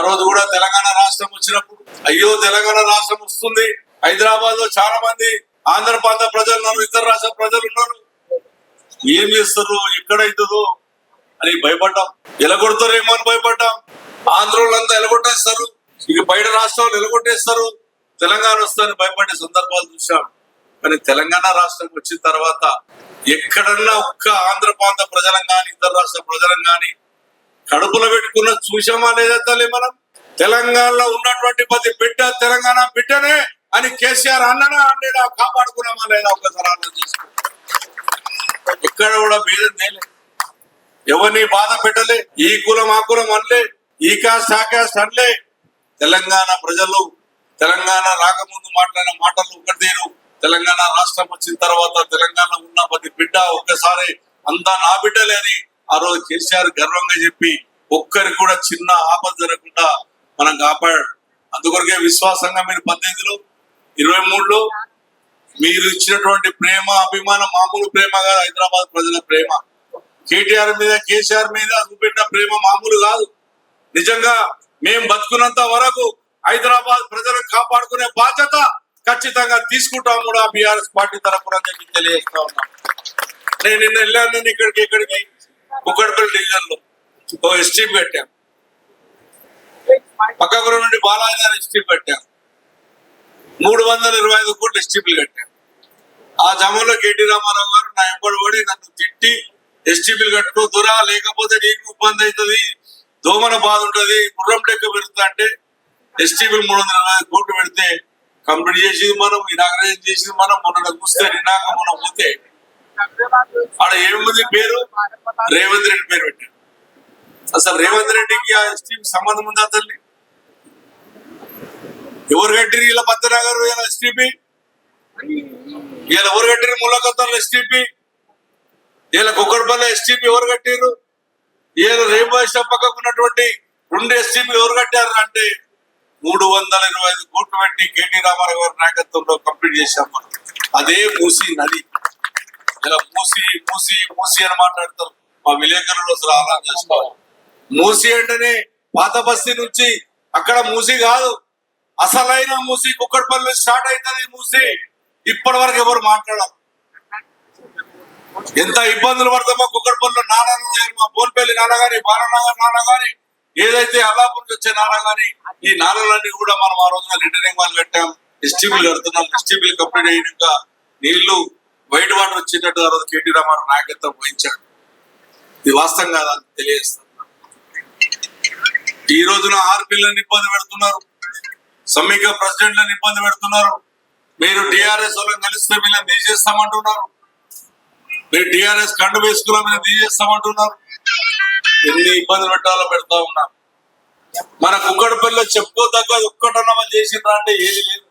రోజు కూడా తెలంగాణ రాష్ట్రం వచ్చినప్పుడు అయ్యో తెలంగాణ రాష్ట్రం వస్తుంది, హైదరాబాద్ లో చాలా మంది ఆంధ్ర ప్రాంత ప్రజలు ఉన్నారు, ఇతర రాష్ట్ర ప్రజలు ఉన్నారు, ఏం చేస్తారు ఎక్కడైతుందో అని భయపడ్డాం. ఎలగొడతారేమో అని భయపడ్డాం. ఆంధ్రోళ్ళంతా ఎలగొట్టేస్తారు, ఇక బయట రాష్ట్రాలు ఎలగొట్టేస్తారు, తెలంగాణ వస్తారని భయపడే సందర్భాలు చూసాం. కానీ తెలంగాణ రాష్ట్రం వచ్చిన తర్వాత ఎక్కడన్నా ఒక్క ఆంధ్ర ప్రాంత ప్రజలను కానీ ఇతర రాష్ట్ర ప్రజలను కానీ కడుపులో పెట్టుకున్న చూసామా లేదా తల్లి? మనం తెలంగాణలో ఉన్నటువంటి ప్రతి బిడ్డ తెలంగాణ బిడ్డనే అని కేసీఆర్ అన్ననా అన్నడా కాపాడుకున్నామా లేదా ఒకసారి ఆలోచన చేసుకో. ఎక్కడ కూడా భేదం తేలే, ఎవరిని బాధ పెట్టలే, ఈ కులం ఆ కులం అనలే, ఈ కాస్ట్ ఆ కాస్ట్ అనలే. తెలంగాణ ప్రజలు తెలంగాణ రాకముందు మాట్లాడిన మాటలు ఒకటేరు, తెలంగాణ రాష్ట్రం వచ్చిన తర్వాత తెలంగాణ ఉన్న ప్రతి బిడ్డ ఒక్కసారి అంతా నా బిడ్డలే అని ఆ రోజు కేసీఆర్ గర్వంగా చెప్పి ఒక్కరికి కూడా చిన్న ఆపద జరగకుండా మనం కాపాడాడు. అందుకొరకే విశ్వాసంగా మీరు 18లో 23లో మీరు ఇచ్చినటువంటి ప్రేమ అభిమానం మామూలు ప్రేమ కాదు, హైదరాబాద్ ప్రజల ప్రేమ, కేటీఆర్ మీద కేసీఆర్ మీద చూపెట్టిన ప్రేమ మామూలు కాదు. నిజంగా మేము బతుకున్నంత వరకు హైదరాబాద్ ప్రజలను కాపాడుకునే బాధ్యత ఖచ్చితంగా తీసుకుంటాం కూడా బీఆర్ఎస్ పార్టీ తరఫున చెప్పి తెలియజేస్తా ఉన్నాం. నేను నిన్న వెళ్ళాను ఇక్కడికి కుక్కడపల్లి డివిజన్ లో ఓ ఎస్టీపీ పెట్టాం, పక్కకు నుండి బాలాజీ గారు ఎస్టీపీ పెట్టాం, 325 కోట్లు ఎస్టీపీలు కట్టాం. ఆ జమంలో కేటీ రామారావు గారు నా ఎంబడి నన్ను తిట్టి ఎస్టీపీలు కట్టుకోదురా, లేకపోతే నీకు ఇబ్బంది అవుతుంది, దోమన బాధ ఉంటుంది, గుర్రం టెక్క పెరుగుతా అంటే ఎస్టీపీలు 325 కోట్లు పెడితే కంప్లీట్ చేసింది మనం, ఇనాగ్రేషన్ చేసింది మనం. మొన్న చూస్తే నిన్నాక మనం పోతే ఆడ ఏముంది పేరు రేవంత్ రెడ్డి పేరు పెట్టారు. అసలు రేవంత్ రెడ్డికి ఆ ఎస్టీపీ సంబంధం ఉందా తల్లి? ఎవరు కట్టిరు ఇలా పద్దనగర్ ఇలా ఎస్టీపీ? ఇలా ఎవరు కట్టిరు ముల్లకత్తలు ఎస్టీపీ? ఇలా కుక్కడపల్లి ఎస్టీపీ ఎవరు కట్టిరు? ఇలా రేపు పక్కకు ఉన్నటువంటి 2 ఎస్టీపీలు ఎవరు కట్టారు అంటే 325 కోట్లు పెట్టి కేటీ రామారావు గారి నాయకత్వంలో కంప్లీట్ చేశాం మనం. అదే మూసీ నది. ఇలా మూసీ మూసీ మూసీ అని మాట్లాడతారు మా విలేకరులు, అసలు ఆలోచన చేసుకోవాలి. మూసీ అంటేనే పాత బస్తీ నుంచి అక్కడ మూసీ కాదు, అసలైన మూసీ కుక్కడపల్లి స్టార్ట్ అవుతుంది మూసీ. ఇప్పటి వరకు ఎవరు మాట్లాడారు. ఎంత ఇబ్బందులు పడతామో కుక్కడపల్లిలో నాన్న, మా బోన్పల్లి నాన్న గాని, బాలనగర్ నాన్న గాని, ఏదైతే అల్లాపూర్ నుంచి వచ్చే నాన్న గాని, ఈ నాన్నలన్నీ కూడా మనం ఆ రోజున రిటర్నింగ్ వాళ్ళు కట్టాం, ఎస్టీపీలు కడుతున్నాం. ఎస్టీపీలు కంప్లీట్ అయ్యాక నీళ్లు వైట్ వాటర్ వచ్చేటట్టు ఆ రోజు కేటీ రామారావు నాయకత్వం వహించాడు. ఇది వాస్తవం కాదా అని తెలియజేస్తాం. ఈ రోజున ఆర్పీలను ఇబ్బంది పెడుతున్నారు, సమ్మిక ప్రెసిడెంట్లను ఇబ్బంది పెడుతున్నారు. మీరు టీఆర్ఎస్ వాళ్ళని కలిస్తే వీళ్ళని తీసేస్తామంటున్నారు, మీరు టీఆర్ఎస్ కండు వేసుకున్న మీద తీసేస్తామంటున్నారు. ఎన్ని ఇబ్బందులు పెట్టాలో పెడతా ఉన్నారు. మన కుక్కడపల్లిలో చెప్పుకోదగ్గ ఒక్కటన్నా చేసిండ్రా అంటే ఏది లేదు.